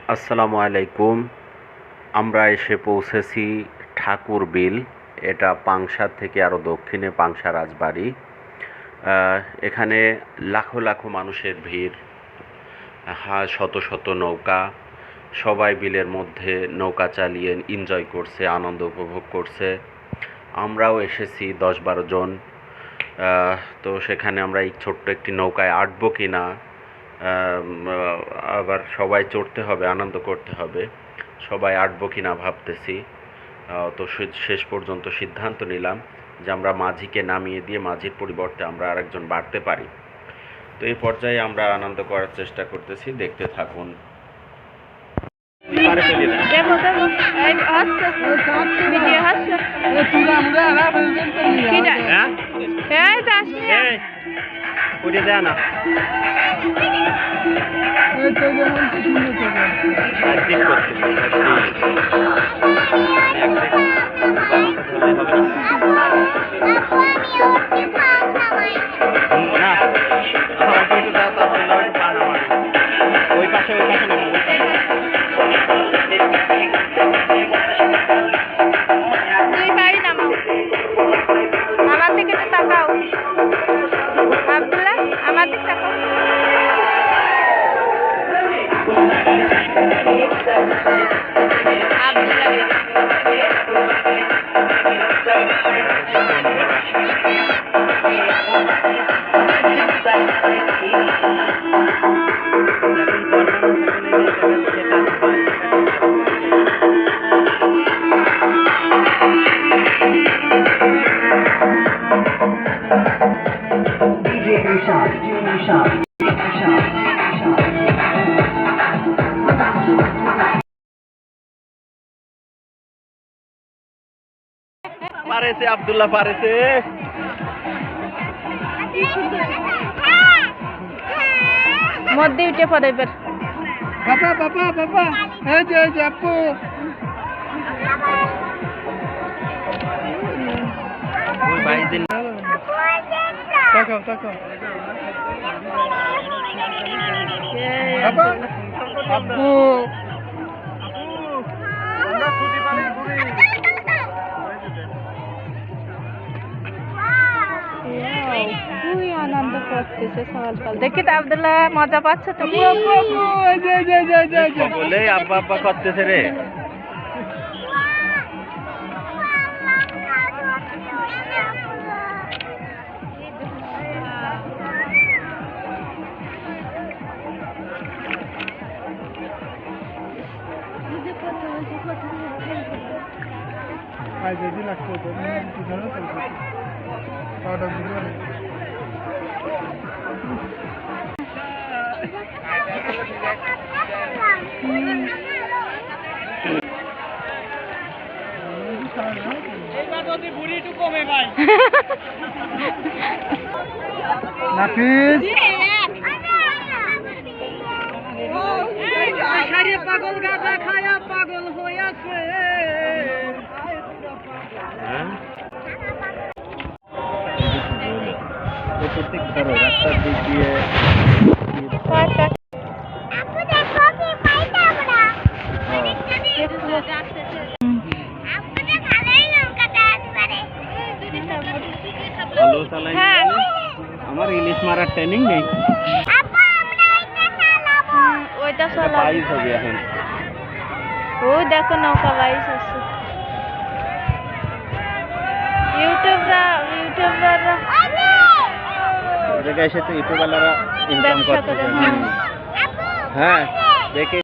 আসসালামু আলাইকুম। আমরা এসে পৌঁছেছি ঠাকুর বিল। এটা পাংশা থেকে আরও দক্ষিণে পাংশা রাজবাড়ি। এখানে লাখো লাখো মানুষের ভিড়, শত শত নৌকা, সবাই বিলের মধ্যে নৌকা চালিয়ে এনজয় করছে, আনন্দ উপভোগ করছে। আমরাও এসেছি 10-12 জন। তো সেখানে আমরা এই ছোট্ট একটি নৌকায় আটবো কি না, আবার সবাই চড়তে হবে, আনন্দ করতে হবে, সবাই আটবো কি না ভাবতেছি। তো শেষ পর্যন্ত সিদ্ধান্ত নিলাম যে আমরা মাঝিকে নামিয়ে দিয়ে মাঝির পরিবর্তে আমরা আরেকজন বাড়তে পারি। তো এই পর্যায়ে আমরা আনন্দ করার চেষ্টা করতেছি, দেখতে থাকুন। দেয় না একদিন করতে না, ওই পাশে তুই বাড়ি নামাও, আমার দিকে তো তাকাও। আব্দুল্লাহ, আমার দিকে তাকাও। পারেছে আব্দুল্লাহ, পারেছে। মধ্যে উঠে পড়ে এবার। বাবা বাবা বাবা, এই যে আপু, ওই ভাই দিন তাকাও তাকাও বাবা, আব্বু খুবই আনন্দ করতেছে সকাল সকাল। দেখি তো আব্দুল্লাহ মজা পাচ্ছে তো। বলে আব্বা আব্বা করতেছে রে। যদি লাগতো তো ধরো পাউডার গুলো নাফিস পাগল গাঁজা খায়া পাগল হইয়াছে। রাস্তার দিক দিয়ে আমার ইলিশ মারার ট্রেনিং নেই। ওইটা বাইশ হবে এখন। ওই দেখো নৌকা বাইশ আছে। ইউটিউবরা জায়গায় এসে তো ইউটিউবাররা ইনকাম করতেছে। হ্যাঁ দেখে